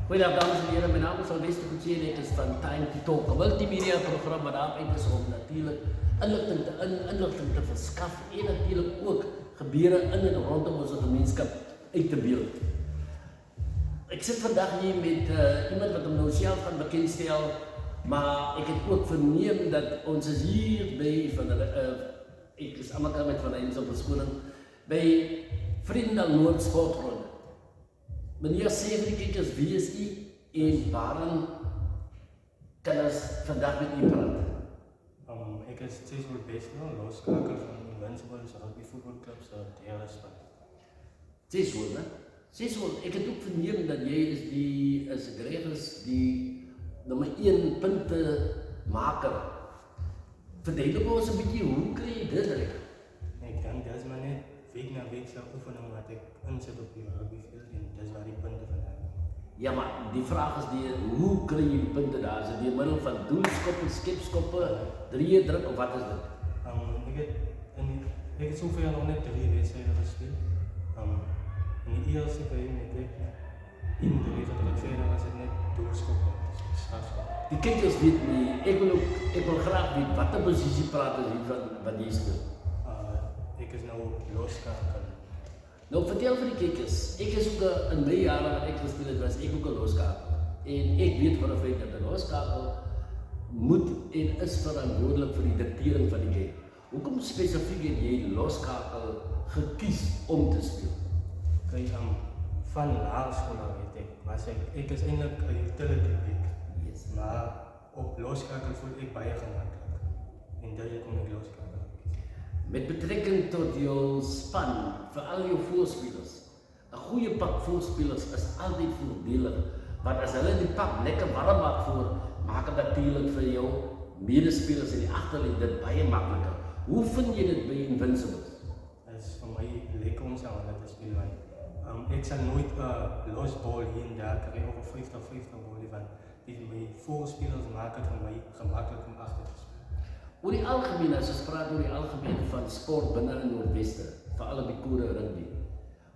Goedendag dames en heren, mijn naam is Alwester Coutier en ik is van Time to Talk, een multimedia programma daarop uit is om natuurlijk inlichting te verskaffen en natuurlijk ook gebeuren in en rondom onze gemeenschap uit te beelden. Ik zit vandaag hier met iemand wat hem nou zelf gaan bekendstellen, maar ik heb ook verneem dat ons is hier bij, ik is allemaal met Van Rijns op verschoning, bij Vrienden Noord Sportronde. Meneer Severikekers, wie is u en waarom kan ons vandaag met u praten? Ik is Cesar Bestel, loskaker van Invincible Rugby Voetbalclub se derde span. Cesar, hè? Cesar, ik heb ook verneem dat jij is die nummer 1 puntenmaker. Verduidelik ons een beetje, hoe krijg je dit reg? Ik denk dat is maar net week na week se oefening wat ik inzet op die rugbyveld en dis waar die punte vandaan kom. Ja, maar die vraag is hoe krijg je die punten daar? Is het door middel van doelskoppen, skipskoppen, drieën druk of wat is dit? Ik heb zoveel nog net 3 wedstrijden gespeeld. In die eerste keer met ik in de wedstrijd verder was het net doelskoppen. Die kijkers weet niet, ik wil graag weten, wat de positie praten is van die speelt. Ik is nou loskaker. Nou, vertel voor die kijkers, ik is ook in mijn jaren wat ik gespeeld heb, was ik ook een loskakel. En ik weet van de feit dat de loskakel moet en is verantwoordelijk voor die dictering van die game. Hoekom specifiek heb jy loskakel gekies om te speel? Kijk, van laagskool af weet ik is eindelijk een utility pick. Yes. Maar op loskakel voel ik baie gemakkelijk. En dat is kom ik loskakel. Met betrekking tot jouw span, voor al jouw voorspelers, een goede pak voorspelers is altijd voordelig. Want als hulle die pak lekker warm maakt maak het natuurlijk voor jou medespelers in die achterlijn dit baie makkelijker. Hoe vind je dit bij Invincibles? Dat is voor mij lekker om samen te spelen. Ik zal nooit losbal hier en daar krijgen of een 50-50 bal van. Die mijn voorspelers maken het voor mij gemakkelijk om achter te spelen. Oor die algemeen, as ons praat oor die algemeen van sport binne in Noordweste, veral op die Kode rugby.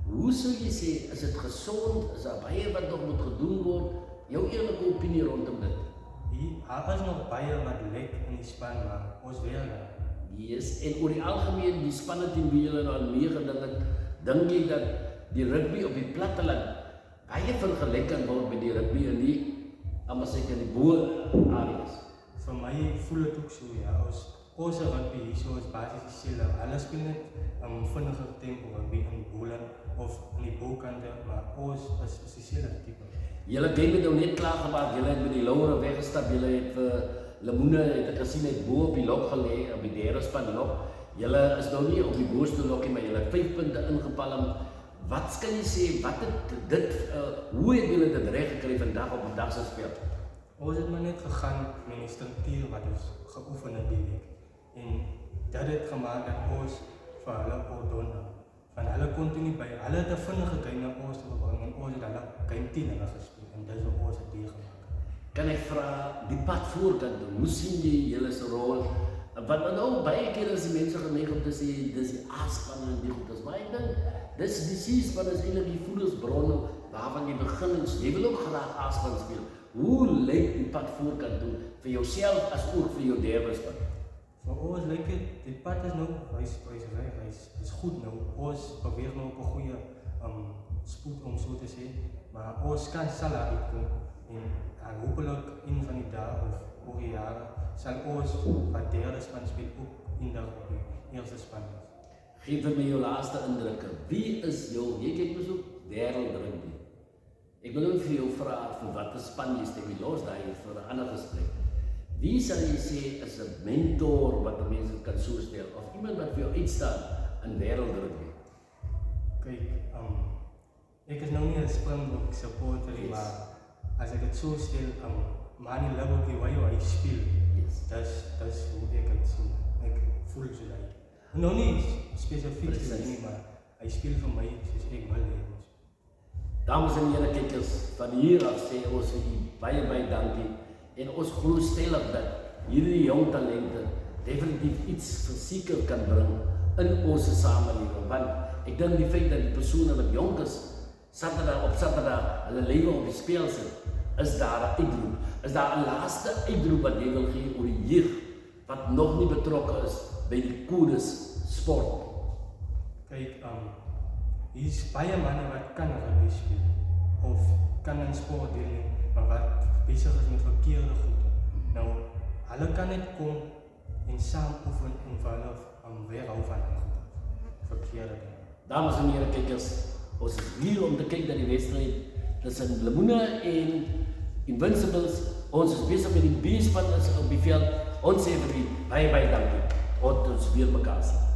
Hoe sou jy sê, is dit gesond, is daar baie wat nog moet gedoen word? Jou eerlike opinie rondom dit? Daar is nog baie wat lek in die span, maar ons weer daar. Yes, en oor die algemeen, die spanne teen wie julle nou meegeding het, dink jy dat die rugby op die platteland baie vergelyk kan word met die rugby in die, amper seker in die boer areas? Voor mij voelt het ook zo, ja. Onze rugby hier zo is basis hetzelfde. Alles spelen net vinniger tempo rugby in bolen of in die boekkanten, maar ons is hetzelfde type. Julle game het nou net klaargemaak, julle het met die Laure weggestap, julle het vir Lemoene, het ek gesien, het bo op die lok gelê, op die derde span lok. Julle is nou nie op die boorste lokkie, maar julle het 5 punte ingepalm. Wat kan jy sê, hoe het julle dit reg gekry vandag op die dag se speel? Ons het maar net gegaan met die structuur wat ons geoefen het die week. En dat het gemaakt dat ons vir hulle ordonde. Van hulle continu by, hulle het 'n vinnige game na ons te bring en ons het hulle game 10 hulle gespeel en dis wat ons het die gemaak. Kan ek vra, die pad voorkant, hoe sien jy julle se rol? Want nou baie keer is die mense geneig om te sê, dis die A-span en die goed is, maar ek dink, dis die C-span is eintlik die voedingsbron waarvan jy begin en jy wil ook graag A-span speel. Hoe lyk die pad voorkant toe vir jouself as ook vir jou derde span? Voor ons lyk dit, die pad is nou reis is goed nou. Ons probeer nou op 'n goeie spoed om so te sê, maar ons kan sal uitkom en hopelijk een van die dae of oor die jare sal ons wat derde span speel ook in die eerste span. Geef vir my jou laaste indrukke. Wie is jou, jy kyk besoek, wêreld rugby? Ek wil vir jou vra vir watter span jy stem, los daai vir 'n ander gesprek. Wie sal jy sê is 'n mentor wat mense kan so stel of iemand wat vir jou uitstaan in wêreld rugby? Kyk, ek is nou nie 'n Springbok supporter nie, maar as ek dit so stel, Manny Labokie waar hy speel, dis hoe ek dit sien. Ek voel so daai. Nou nie spesifiek nie, maar hy speel vir my soos ek wil hê. Dames en heren kijkers, van hier af sê ons vir u baie dankie en ons glo stellig dat hierdie jong talente definitief iets verseker kan bring in onze samenleving. Want ik denk die feit dat die personen wat jong is op Saterdag hulle lewe op die speel sit, is daar 'n uitroep. Is daar 'n laaste uitroep wat jy wil gee oor die jeug wat nog nie betrokke is by die Kudus sport? Kyk, hier is baie manne wat kan rugby speel of kan in sport deelneem, maar wat besig is met verkeerde goede. Nou, hulle kan net kom en saam oefen en vir hulle weerhou van verkeerde dinge. Dames en heren, kijkers, ons is hier om te kijken naar die wedstrijd tussen Lemoene en Invincibles. Ons is bezig met die B-span op die veld. Ons sê vir die baie dankie. Ons weer mekaar sien.